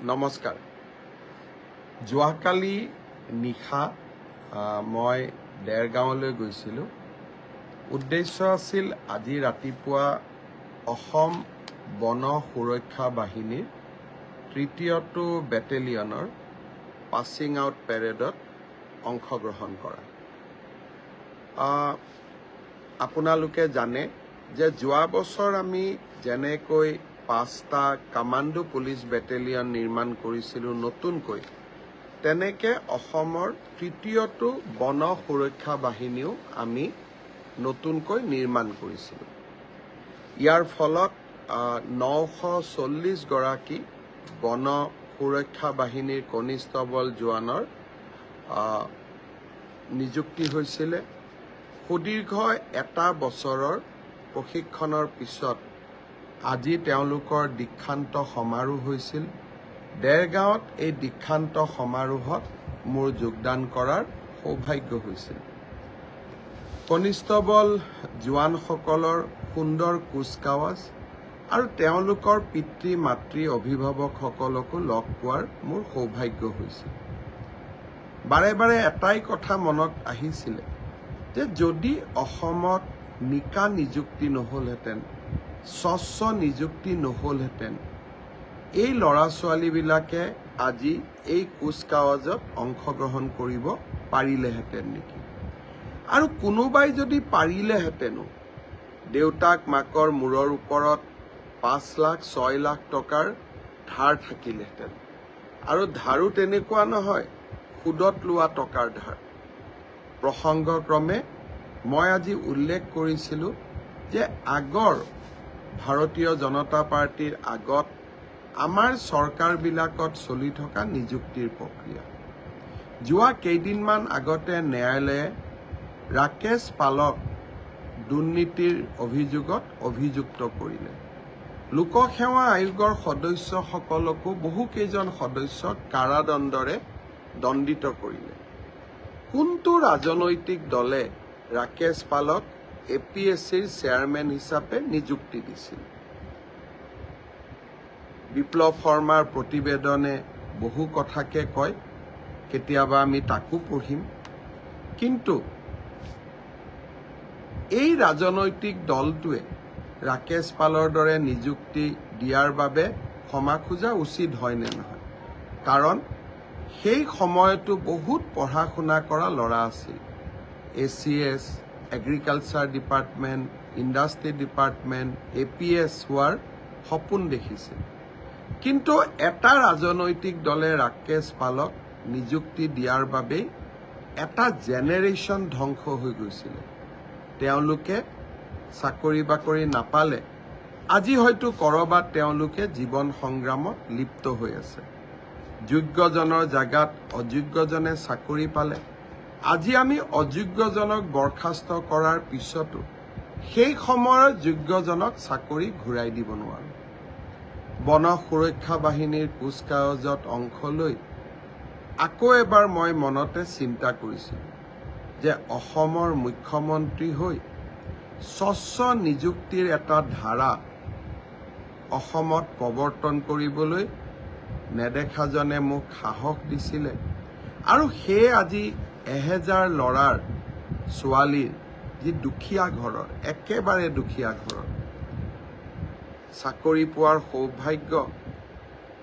নমস্কাৰ। যোৱাকালি নিশা মই দেৰগাঁৱলৈ গৈছিলোঁ। উদ্দেশ্য আছিল আজি ৰাতিপুৱা অসম বন সুৰক্ষা বাহিনীৰ ৩য়টো বেটেলিয়নৰ পাছিং আউট পেৰেডত অংশগ্ৰহণ কৰা। আপোনালোকে জানে যে যোৱা বছৰ আমি যেনেকৈ 5টা কামাণ্ডো পুলিচ বেটেলিয়ন নিৰ্মাণ কৰিছিলোঁ নতুনকৈ, তেনেকৈ অসমৰ ৩য়টো বন সুৰক্ষা বাহিনীও আমি নতুনকৈ নিৰ্মাণ কৰিছিলোঁ। ইয়াৰ ফলত 940 গৰাকী বন সুৰক্ষা বাহিনীৰ কনিষ্টবল জোৱানৰ নিযুক্তি হৈছিলে। সুদীৰ্ঘ এটা বছৰৰ প্ৰশিক্ষণৰ পিছত আজি তেওঁলোকৰ দীক্ষান্ত সমাৰোহ হৈছিল। দেৰগাঁৱত এই দীক্ষান্ত সমাৰোহত মোৰ যোগদান কৰাৰ সৌভাগ্য হৈছিল। কনিষ্টবল জোৱানসকলৰ সুন্দৰ কুচকাৱাজ আৰু তেওঁলোকৰ পিতৃ মাতৃ অভিভাৱকসকলকো লগ পোৱাৰ মোৰ সৌভাগ্য হৈছিল। বাৰে বাৰে এটাই কথা মনত আহিছিলে যে যদি অসমত নিকা নিযুক্তি নহ'লহেঁতেন, স্বচ্ছ নিযুক্তি নহ'লহেঁতেন, এই ল'ৰা ছোৱালীবিলাকে আজি এই কুচকাৱাজত অংশগ্ৰহণ কৰিব পাৰিলেহেঁতেন নেকি? আৰু কোনোবাই যদি পাৰিলেহেঁতেনো, দেউতাক মাকৰ মূৰৰ ওপৰত 5 লাখ 6 লাখ টকাৰ ধাৰ থাকিলেহেঁতেন। আৰু ধাৰো তেনেকুৱা নহয়, সুদত লোৱা টকাৰ ধাৰ। প্ৰসংগক্ৰমে মই আজি উল্লেখ কৰিছিলোঁ যে আগৰ ভাৰতীয় জনতা পাৰ্টিৰ আগত আমাৰ চৰকাৰবিলাকত চলি থকা নিযুক্তিৰ প্ৰক্ৰিয়া। যোৱা কেইদিনমান আগতে ন্যায়ালয়ে ৰাকেশ পালক দুৰ্নীতিৰ অভিযোগত অভিযুক্ত কৰিলে। লোকসেৱা আয়োগৰ সদস্যসকলকো বহুকেইজন সদস্যক কাৰাদণ্ডৰে দণ্ডিত কৰিলে। কোনটো ৰাজনৈতিক দলে ৰাকেশ পালক APSCৰ চেয়াৰমেন হিচাপে নিযুক্তি দিছিল? বিপ্লৱ শৰ্মাৰ প্ৰতিবেদনে বহু কথাকে কয়, কেতিয়াবা আমি তাকো পঢ়িম। কিন্তু এই ৰাজনৈতিক দলটোৱে ৰাকেশ পালৰ দৰে নিযুক্তি দিয়াৰ বাবে ক্ষমা খোজা উচিত হয় নে নহয়? কাৰণ সেই সময়তো বহুত পঢ়া শুনা কৰা ল'ৰা আছিল। ACS, agriculture department, industry department, APS হোৱাৰ সপোন দেখিছিল। কিন্তু এটা ৰাজনৈতিক দলে ৰাকেশ পালক নিযুক্তি দিয়াৰ বাবেই এটা জেনেৰেশ্যন ধ্বংস হৈ গৈছিলে। তেওঁলোকে চাকৰি বাকৰি নাপালে। আজি হয়তো ক'ৰবাত তেওঁলোকে জীৱন সংগ্ৰামত লিপ্ত হৈ আছে। যোগ্যজনৰ জাগাত অযোগ্যজনে চাকৰি পালে। আজি আমি অযোগ্যজনক বৰ্খাস্ত কৰাৰ পিছতো সেই সময়ৰ যোগ্যজনক চাকৰি ঘূৰাই দিব নোৱাৰোঁ। বন সুৰক্ষা বাহিনীৰ কুচকাৱাজত অংশ লৈ আকৌ এবাৰ মই মনতে চিন্তা কৰিছিলোঁ যে অসমৰ মুখ্যমন্ত্ৰী হৈ স্বচ্ছ নিযুক্তিৰ এটা ধাৰা অসমত প্ৰৱৰ্তন কৰিবলৈ নেদেখাজনে মোক সাহস দিছিলে। আৰু সেয়ে আজি 1000 ল'ৰাৰ ছোৱালীৰ যি দুখীয়া ঘৰৰ, একেবাৰে দুখীয়া ঘৰৰ চাকৰি পোৱাৰ সৌভাগ্য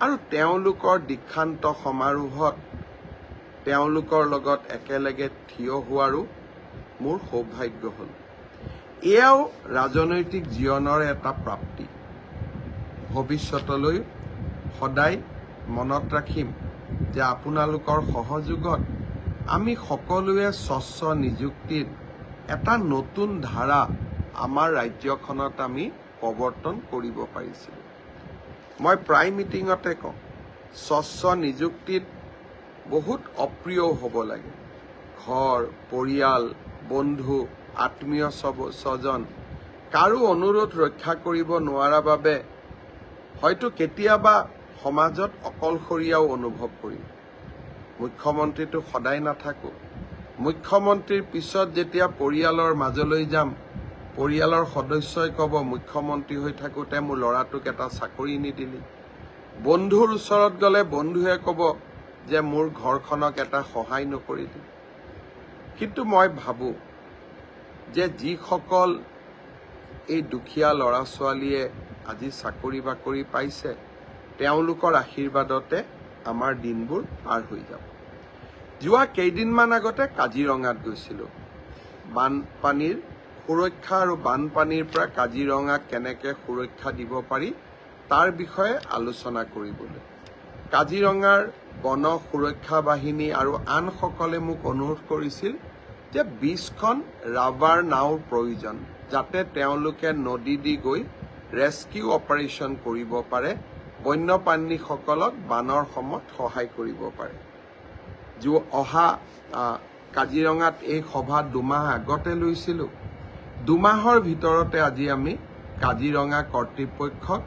আৰু তেওঁলোকৰ দীক্ষান্ত সমাৰোহত তেওঁলোকৰ লগত একেলগে থিয় হোৱাৰো মোৰ সৌভাগ্য হ'ল। এয়াও ৰাজনৈতিক জীৱনৰ এটা প্ৰাপ্তি। ভৱিষ্যতলৈ সদায় মনত ৰাখিম যে আপোনালোকৰ সহযোগত আমি সকলোৱে স্বচ্ছ নিযুক্তিৰ এটা নতুন ধাৰা আমাৰ ৰাজ্যখনত আমি প্ৰৱৰ্তন কৰিব পাৰিছিলোঁ। মই প্ৰায় মিটিঙতে কওঁ, স্বচ্ছ নিযুক্তিত বহুত অপ্ৰিয় হ'ব লাগে। ঘৰ, পৰিয়াল, বন্ধু, আত্মীয় স্বজন কাৰো অনুৰোধ ৰক্ষা কৰিব নোৱাৰা বাবে হয়তো কেতিয়াবা সমাজত অকলশৰীয়াও অনুভৱ কৰিম। মুখ্যমন্ত্ৰীটো সদায় নাথাকো। মুখ্যমন্ত্ৰীৰ পিছত যেতিয়া পৰিয়ালৰ মাজলৈ যাম, পৰিয়ালৰ সদস্যই ক'ব মুখ্যমন্ত্ৰী হৈ থাকোঁতে মোৰ ল'ৰাটোক এটা চাকৰি নিদিলি। বন্ধুৰ ওচৰত গ'লে বন্ধুৱে ক'ব যে মোৰ ঘৰখনক এটা সহায় নকৰিলি। কিন্তু মই ভাবোঁ যে যিসকল এই দুখীয়া ল'ৰা ছোৱালীয়ে আজি চাকৰি বাকৰি পাইছে, তেওঁলোকৰ আশীৰ্বাদতে আমাৰ দিনবোৰ পাৰ হৈ যাব। যোৱা কেইদিনমান আগতে কাজিৰঙাত গৈছিলোঁ। বানপানীৰ সুৰক্ষা আৰু বানপানীৰ পৰা কাজিৰঙাক কেনেকৈ সুৰক্ষা দিব পাৰি তাৰ বিষয়ে আলোচনা কৰিবলৈ। কাজিৰঙাৰ বন সুৰক্ষা বাহিনী আৰু আনসকলে মোক অনুৰোধ কৰিছিল যে 20খন ৰাবাৰ নাওৰ প্ৰয়োজন, যাতে তেওঁলোকে নদী দি গৈ ৰেস্কিউ অপাৰেশ্যন কৰিব পাৰে, বন্যপ্ৰাণীসকলক বানৰ সময়ত সহায় কৰিব পাৰে। অহা কাজিৰঙাত এই সভা 2 মাহ আগতে লৈছিলোঁ। 2 মাহৰ ভিতৰতে আজি আমি কাজিৰঙা কৰ্তৃপক্ষক,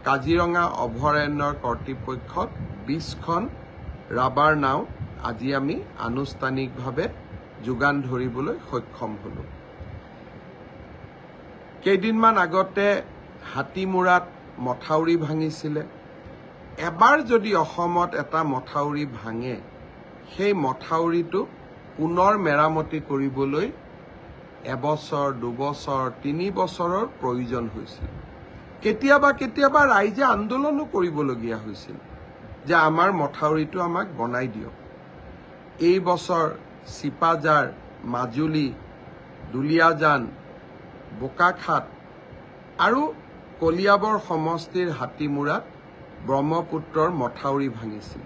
কাজিৰঙা অভয়াৰণ্যৰ কৰ্তৃপক্ষক 20খন ৰাবাৰ নাও আজি আমি আনুষ্ঠানিকভাৱে যোগান ধৰিবলৈ সক্ষম হ'লোঁ। কেইদিনমান আগতে হাতীমূৰাত মথাউৰি ভাঙিছিলে। এবাৰ যদি অসমত এটা মথাউৰি ভাঙে, সেই মথাউৰিটো পুনৰ মেৰামতি কৰিবলৈ 1 বছৰ, 2 বছৰ, 3 বছৰৰ প্ৰয়োজন হৈছিল। কেতিয়াবা ৰাইজে আন্দোলনো কৰিবলগীয়া হৈছিল যে আমাৰ মথাউৰিটো আমাক বনাই দিয়ক। এই বছৰ চিপাঝাৰ, মাজুলী, দুলীয়াজান, বোকাখাট আৰু কলিয়াবৰ সমষ্টিৰ হাতীমূৰাত ব্ৰহ্মপুত্ৰৰ মথাউৰি ভাঙিছিল।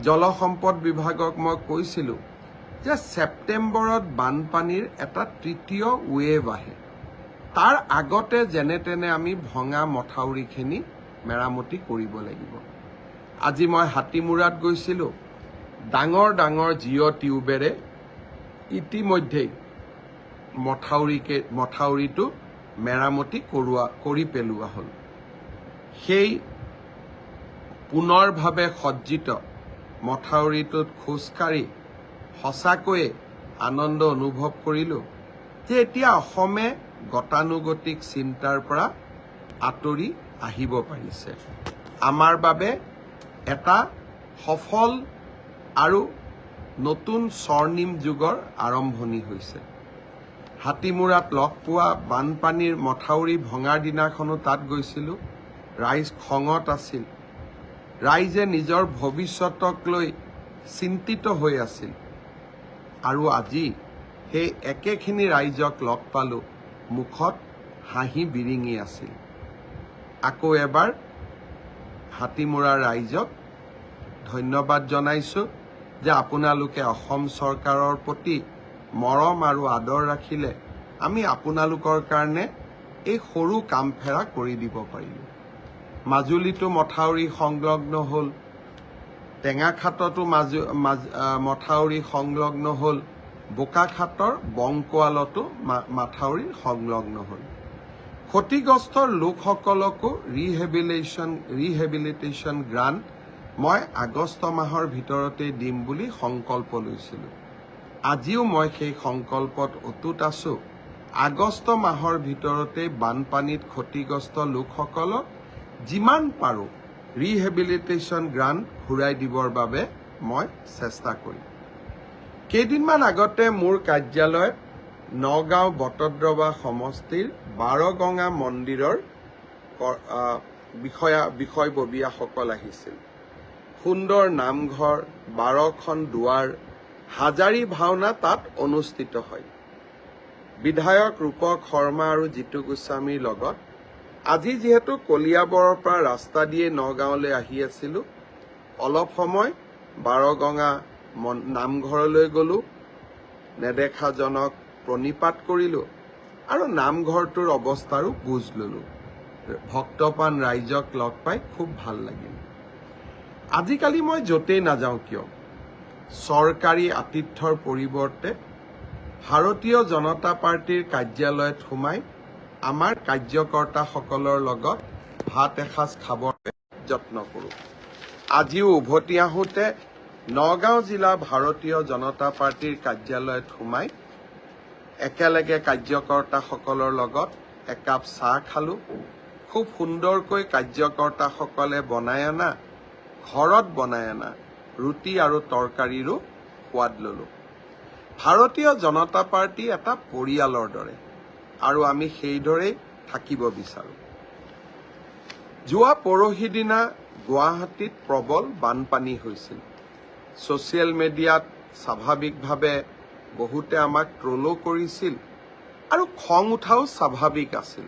জলসম্পদ বিভাগক মই কৈছিলোঁ যে ছেপ্টেম্বৰত বানপানীৰ এটা 3য় ৱেভ আহে, তাৰ আগতে যেনে তেনে আমি ভঙা মথাউৰিখিনি মেৰামতি কৰিব লাগিব। আজি মই হাতীমূৰাত গৈছিলোঁ। ডাঙৰ ডাঙৰ জিঅ' টিউবেৰে ইতিমধ্যেই মথাউৰিটো মেৰামতি কৰি পেলোৱা হ'ল। সেই পুনৰভাৱে সজ্জিত মথাউৰিটোত খোজকাঢ়ি সঁচাকৈয়ে আনন্দ অনুভৱ কৰিলোঁ যে এতিয়া অসমে গতানুগতিক চিন্তাৰ পৰা আঁতৰি আহিব পাৰিছে। আমাৰ বাবে এটা সফল আৰু নতুন স্বৰ্ণিম যুগৰ আৰম্ভণি হৈছে। হাতীমূৰাত লগ পোৱা বানপানীৰ মথাউৰি ভঙাৰ দিনাখনো তাত গৈছিলোঁ। ৰাইজ খঙত আছিল। ৰাইজে নিজৰ ভৱিষ্যতক লৈ চিন্তিত হৈ আছিল। আৰু আজি সেই একেখিনি ৰাইজক লগ পালোঁ, মুখত হাঁহি বিৰিঙি আছিল। আকৌ এবাৰ হাতীমূৰাৰ ৰাইজক ধন্যবাদ জনাইছোঁ যে আপোনালোকে অসম চৰকাৰৰ প্ৰতি মৰম আৰু আদৰ ৰাখিলে আমি আপোনালোকৰ কাৰণে এই সৰু কামফেৰা কৰি দিব পাৰিলোঁ। মাজুলীতো মথাউৰি সংলগ্ন হ'ল, টেঙাখাটতো মথাউৰি সংলগ্ন হ'ল, বোকাখাটৰ বংকোৱালতো মথাউৰি সংলগ্ন হ'ল। ক্ষতিগ্ৰস্ত লোকসকলকো ৰিহেবিলিটেশ্যন গ্ৰাণ্ট মই আগষ্ট মাহৰ ভিতৰতেই দিম বুলি সংকল্প লৈছিলোঁ। আজিও মই সেই সংকল্পত অটুট আছোঁ। আগষ্ট মাহৰ ভিতৰতেই বানপানীত ক্ষতিগ্ৰস্ত লোকসকলক যিমান পাৰোঁ ৰিহেবিলিটেশ্যন গ্ৰাণ্ট ঘূৰাই দিবৰ বাবে মই চেষ্টা কৰিম। কেইদিনমান আগতে মোৰ কাৰ্যালয়ত নগাঁও বটদ্ৰৱা সমষ্টিৰ 12গঙা মন্দিৰৰ বিষয়ববীয়াসকল আহিছিল। সুন্দৰ নামঘৰ, 12খন দুৱাৰ, হাজাৰী ভাওনা তাত অনুষ্ঠিত হয়। বিধায়ক ৰূপক শৰ্মা আৰু জিতু গোস্বামীৰ লগত আজি যিহেতু কলিয়াবৰৰ পৰা ৰাস্তা দিয়ে নগাঁৱলৈ আহি আছিলোঁ, অলপ সময় 12গঙা নামঘৰলৈ গ'লোঁ, নেদেখাজনক প্ৰণিপাত কৰিলোঁ আৰু নামঘৰটোৰ অৱস্থাৰো বুজ ল'লোঁ। ভক্তপ্ৰাণ ৰাইজক লগ পাই খুব ভাল লাগিল। আজিকালি মই য'তেই নাযাওঁ কিয় চৰকাৰী আতিথ্যৰ পৰিৱৰ্তে ভাৰতীয় জনতা পাৰ্টীৰ কাৰ্যালয়ত সোমাই আমাৰ কাৰ্যকৰ্তাসকলৰ লগত ভাত এসাঁজ খাবৰ যত্ন কৰোঁ। আজিও উভতি আহোঁতে নগাঁও জিলা ভাৰতীয় জনতা পাৰ্টীৰ কাৰ্যালয়ত সোমাই একেলগে কাৰ্যকৰ্তাসকলৰ লগত একাপ চাহ খালোঁ। খুব সুন্দৰকৈ কাৰ্যকৰ্তাসকলে বনাই অনা, ঘৰত বনাই অনা ৰুটি আৰু তৰকাৰীৰো সোৱাদ ললোঁ। ভাৰতীয় জনতা পাৰ্টি এটা পৰিয়ালৰ দৰে আৰু আমি সেইদৰেই থাকিব বিচাৰোঁ। যোৱা পৰহি দিনা গুৱাহাটীত প্ৰবল বানপানী হৈছিল। ছ'চিয়েল মিডিয়াত স্বাভাৱিকভাৱে বহুতে আমাক ট্ৰলো কৰিছিল আৰু খং উঠাও স্বাভাৱিক আছিল।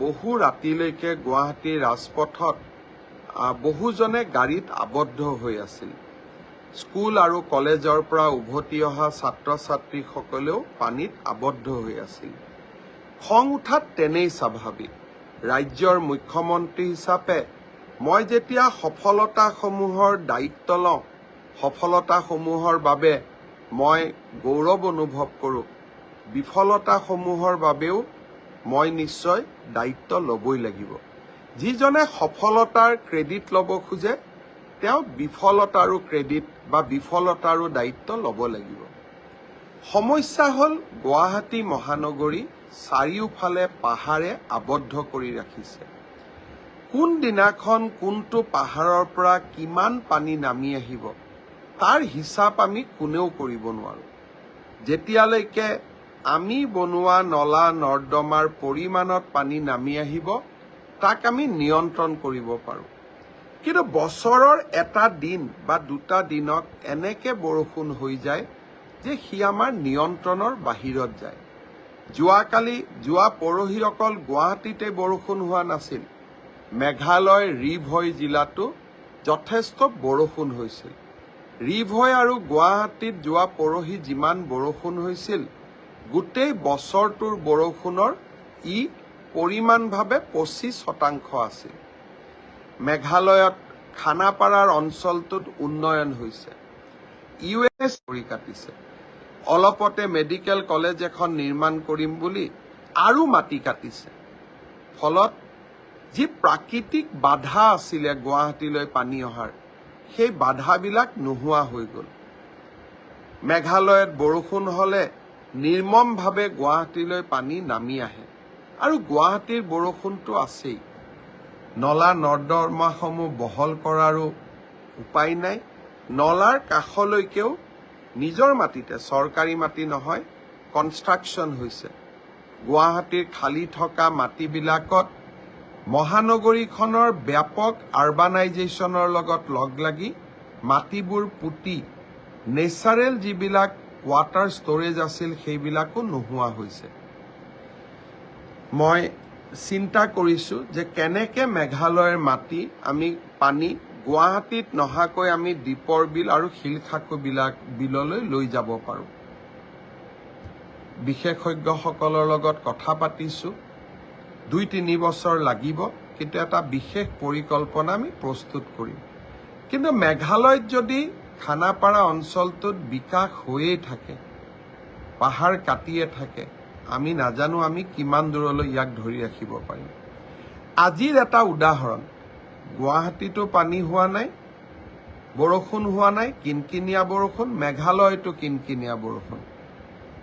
বহু ৰাতিলৈকে গুৱাহাটীৰ ৰাজপথত বহুজনে গাড়ীত আবদ্ধ হৈ আছিল। স্কুল আৰু কলেজৰ পৰা উভতি অহা ছাত্ৰ ছাত্ৰীসকলেও পানীত আবদ্ধ হৈ আছিল। খং উঠাত তেনেই স্বাভাৱিক। ৰাজ্যৰ মুখ্যমন্ত্ৰী হিচাপে মই যেতিয়া সফলতাসমূহৰ দায়িত্ব লওঁ, সফলতাসমূহৰ বাবে মই গৌৰৱ অনুভৱ কৰোঁ, বিফলতাসমূহৰ বাবেও মই নিশ্চয় দায়িত্ব ল'বই লাগিব। যিজনে সফলতাৰ ক্ৰেডিট ল'ব খোজে তেওঁ বিফলতাৰো ক্ৰেডিট বা বিফলতাৰো দায়িত্ব ল'ব লাগিব। সমস্যা হ'ল গুৱাহাটী মহানগৰী চাৰিওফালে পাহাৰে আবদ্ধ কৰি ৰাখিছে। কোন দিনাখন কোনটো পাহাৰৰ পৰা কিমান পানী নামি আহিব তাৰ হিচাপ আমি কোনেও কৰিব নোৱাৰোঁ। যেতিয়ালৈকে আমি বনোৱা নলা নৰ্দমাৰ পৰিমাণত পানী নামি আহিব তাক আমি নিয়ন্ত্ৰণ কৰিব পাৰোঁ। কিন্তু বছৰৰ এটা দিন বা দুটা দিনত এনেকে বৰষুণ হৈ যায় যে সি আমাৰ নিয়ন্ত্ৰণৰ বাহিৰত যায়। যোৱা পৰহি অকল গুৱাহাটীতে বৰষুণ হোৱা নাছিল। মেঘালয় ৰিভই জিলাতো যথেষ্ট বৰষুণ হৈছিল। ৰিভই আৰু গুৱাহাটীত যোৱা পৰহি যিমান বৰষুণ হৈছিল গোটেই বছৰটোৰ বৰষুণৰ পৰিমাণভাৱে 25% আছিল। মেঘালয়ত খানাপাৰাৰ অঞ্চলটোত উন্নয়ন হৈছে। US কৰি কাটিছে। অলপতে মেডিকেল কলেজ এখন নিৰ্মাণ কৰিম বুলি আৰু মাটি কাটিছে। ফলত যি প্ৰাকৃতিক বাধা আছিলে গুৱাহাটীলৈ পানী অহাৰ, সেই বাধাবিলাক নোহোৱা হৈ গ'ল। মেঘালয়ত বৰষুণ হ'লে নিৰ্মমভাৱে গুৱাহাটীলৈ পানী নামি আহে আৰু গুৱাহাটীৰ বৰষুণটো আছেই। নলা নৰ্দমাসমূহ বহল কৰাৰো উপায় নাই। নলাৰ কাষলৈকেও নিজৰ মাটিতে, চৰকাৰী মাটি নহয়, কনষ্ট্ৰাকশ্যন হৈছে। গুৱাহাটীৰ খালী থকা মাটিবিলাকত মহানগৰীখনৰ ব্যাপক আৰবানাইজেশ্যনৰ লগত লগ লাগি মাটিবোৰ পুতি নেচাৰেল যিবিলাক ৱাটাৰ ষ্ট'ৰেজ আছিল সেইবিলাকো নোহোৱা হৈছে। মই চিন্তা কৰিছোঁ যে কেনেকৈ মেঘালয়ৰ পানী গুৱাহাটীত নহাকৈ আমি দীপৰ বিল আৰু শিলখাকু বিললৈ লৈ যাব পাৰোঁ। বিশেষজ্ঞসকলৰ লগত কথা পাতিছোঁ। 2-3 বছৰ লাগিব, কিন্তু এটা বিশেষ পৰিকল্পনা আমি প্ৰস্তুত কৰিম। কিন্তু মেঘালয়ত যদি খানাপাৰা অঞ্চলটোত বিকাশ হৈয়ে থাকে, পাহাৰ কাটিয়ে থাকে, আমি নাজানো আমি কিমান দূৰলৈ ইয়াক ধৰি ৰাখিব পাৰিম। আজিৰ এটা উদাহৰণ, গুৱাহাটীতো পানী হোৱা নাই, বৰষুণ হোৱা নাই, কিনকিনীয়া বৰষুণ, মেঘালয়তো কিনকিনীয়া বৰষুণ।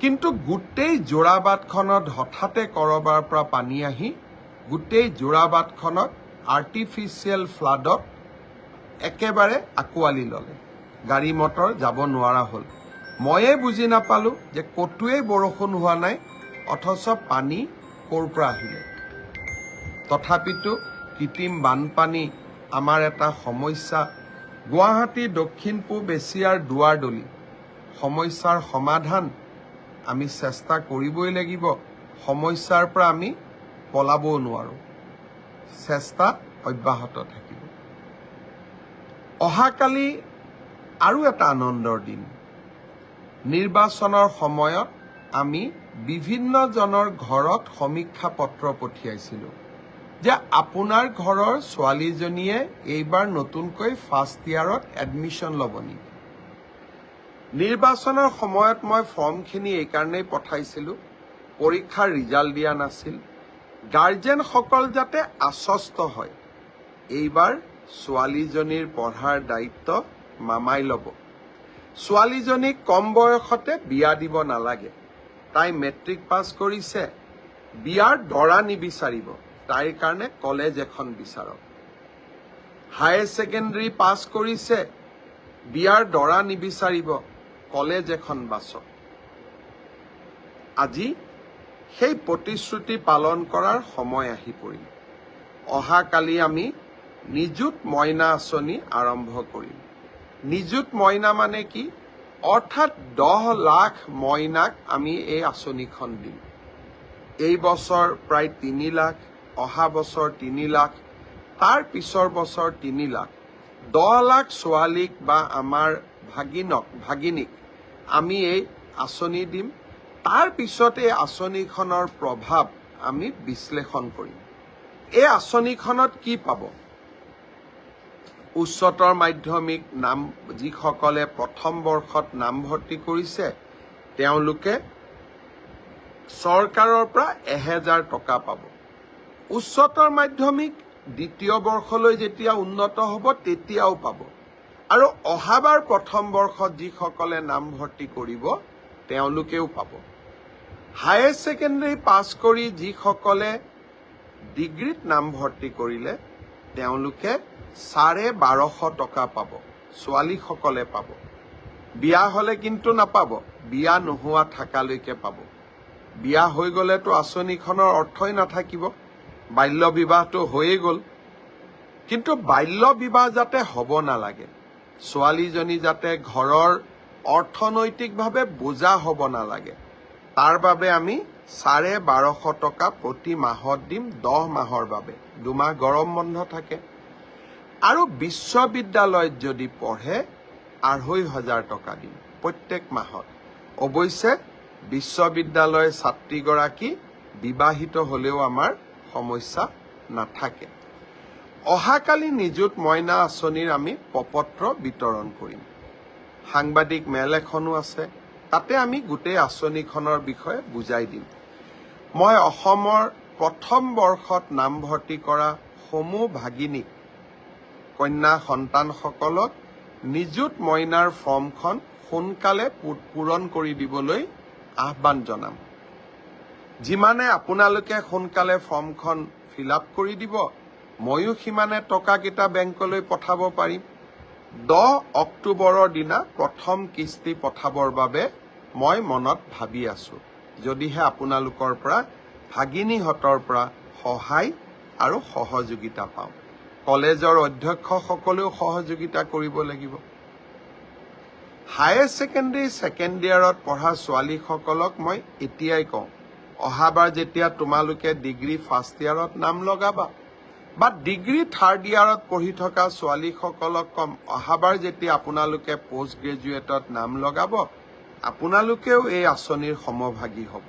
কিন্তু গোটেই যোৰাবাটখনত হঠাতে ক'ৰবাৰ পৰা পানী আহি গোটেই যোৰাবাটখনত আৰ্টিফিচিয়েল ফ্লাডত একেবাৰে আঁকোৱালি ল'লে। গাড়ী মটৰ যাব নোৱাৰা হ'ল। ময়ে বুজি নাপালোঁ যে ক'তোৱেই বৰষুণ হোৱা নাই, অথচ পানী ক'ৰ পৰা আহিলে। তথাপিতো কৃত্ৰিম বানপানী আমাৰ এটা সমস্যা। গুৱাহাটী দক্ষিণ পূব এছিয়াৰ দুৱাৰদলি। সমস্যাৰ সমাধান আমি চেষ্টা কৰিবই লাগিব। সমস্যাৰ পৰা আমি পলাবও নোৱাৰোঁ। চেষ্টা অব্যাহত থাকিব। অহাকালি আৰু এটা আনন্দৰ দিন। নিৰ্বাচনৰ সময়ত আমি বিভিন্নজনৰ ঘৰত সমীক্ষা পত্ৰ পঠিয়াইছিলোঁ যে আপোনাৰ ঘৰৰ ছোৱালীজনীয়ে এইবাৰ নতুনকৈ ফাৰ্ষ্ট ইয়াৰত এডমিশ্যন ল'ব নেকি। নিৰ্বাচনৰ সময়ত মই ফৰ্মখিনি এইকাৰণেই পঠাইছিলোঁ, পৰীক্ষাৰ ৰিজাল্ট দিয়া নাছিল। গাৰ্জেনসকল যাতে আশ্বস্ত হয়, এইবাৰ ছোৱালীজনীৰ পঢ়াৰ দায়িত্ব মামাই ল'ব। ছোৱালীজনীক কম বয়সতে বিয়া দিব নালাগে। তাই মেট্ৰিক পাছ কৰিছে, বিয়াৰ দৰা নিবিচাৰিব। তাইৰ কাৰণে কলেজ এখন বিচাৰক। হায়াৰ ছেকেণ্ডেৰী পাছ কৰিছে, বিয়াৰ দৰা নিবিচাৰিব, কলেজ এখন বাছক। আজি সেই প্ৰতিশ্ৰুতি পালন কৰাৰ সময় আহি পৰিল। অহাকালি আমি নিযুত মইনা আঁচনি আৰম্ভ কৰিম। নিযুত মইনা মানে কি? অৰ্থাৎ 10 লাখ মইনাক আমি এই আঁচনিখন দিম। এই বছৰ প্ৰায় 3 লাখ, অহা বছৰ 3 লাখ, তাৰ পিছৰ বছৰ 3 লাখ। 10 লাখ ছোৱালীক বা আমাৰ ভাগিনীক আমি এই আঁচনি দিম। তাৰ পিছত এই আঁচনিখনৰ প্ৰভাৱ আমি বিশ্লেষণ কৰিম। এই আঁচনিখনত কি পাব? উচ্চতৰ মাধ্যমিক যিসকলে প্ৰথম বৰ্ষত নামভৰ্তি কৰিছে, তেওঁলোকে চৰকাৰৰ পৰা 1000 টকা পাব। উচ্চতৰ মাধ্যমিক দ্বিতীয় বৰ্ষলৈ যেতিয়া উন্নত হ'ব তেতিয়াও পাব। আৰু অহাবাৰ প্ৰথম বৰ্ষত যিসকলে নামভৰ্তি কৰিব তেওঁলোকেও পাব। হায়াৰ ছেকেণ্ডেৰী পাছ কৰি যিসকলে ডিগ্ৰীত নামভৰ্তি কৰিলে তেওঁলোকে 1250 টকা পাব, ছোৱালীসকলে পাব। বিয়া হ'লে কিন্তু নাপাব, বিয়া নোহোৱা থাকালৈকে পাব। বিয়া হৈ গ'লেতো আঁচনিখনৰ অৰ্থই নাথাকিব, বাল্য বিবাহটো হৈয়ে গ'ল। কিন্তু বাল্য বিবাহ যাতে হ'ব নালাগে, ছোৱালীজনী যাতে ঘৰৰ অৰ্থনৈতিকভাৱে বোজা হ'ব নালাগে, তাৰ বাবে আমি 1250 টকা প্ৰতি মাহত দিম 10 মাহৰ বাবে। 2 মাহ গৰম বন্ধ থাকে। আৰু বিশ্ববিদ্যালয়ত যদি পঢ়ে 2500 টকা দিম প্ৰত্যেক মাহত। অৱশ্যে বিশ্ববিদ্যালয়ৰ ছাত্ৰীগৰাকী বিবাহিত হ'লেও আমাৰ সমস্যা নাথাকে। অহাকালি নিযুত মইনা আঁচনিৰ আমি প্ৰপত্ৰ বিতৰণ কৰিম। সাংবাদিক মেল এখনো আছে, তাতে আমি গোটেই আঁচনিখনৰ বিষয়ে বুজাই দিম। মই অসমৰ প্ৰথম বৰ্ষত নামভৰ্তি কৰা সমূহ ভাগিনীক, কন্যা সন্তানসকলক নিযুত মইনাৰ ফৰ্মখন সোনকালে পূৰণ কৰি দিবলৈ আহ্বান জনাম। যিমানে আপোনালোকে সোনকালে ফৰ্মখন ফিল আপ কৰি দিব, ময়ো সিমানে টকাকেইটা বেংকলৈ পঠাব পাৰিম। 10 অক্টোবৰৰ দিনা প্ৰথম কিস্তি পঠাবৰ বাবে মই মনত ভাবি আছো। যদিহে আপোনালোকৰ পৰা, ভাগিনীহঁতৰ পৰা সহায় আৰু সহযোগিতা পাওঁ। কলেজৰ অধ্যক্ষসকলেও সহযোগিতা কৰিব লাগিব। হায়াৰ ছেকেণ্ডেৰী ছেকেণ্ড ইয়াৰত পঢ়া ছোৱালীসকলক মই এতিয়াই কওঁ, অহাবাৰ যেতিয়া তোমালোকে ডিগ্ৰী ফাৰ্ষ্ট ইয়াৰত নাম লগাবা বা ডিগ্ৰী থাৰ্ড ইয়াৰত পঢ়ি থকা ছোৱালীসকলক কম, অহাবাৰ যেতিয়া আপোনালোকে পোষ্ট গ্ৰেজুৱেটত নাম লগাব, আপোনালোকেও এই আঁচনিৰ সমভাগী হ'ব।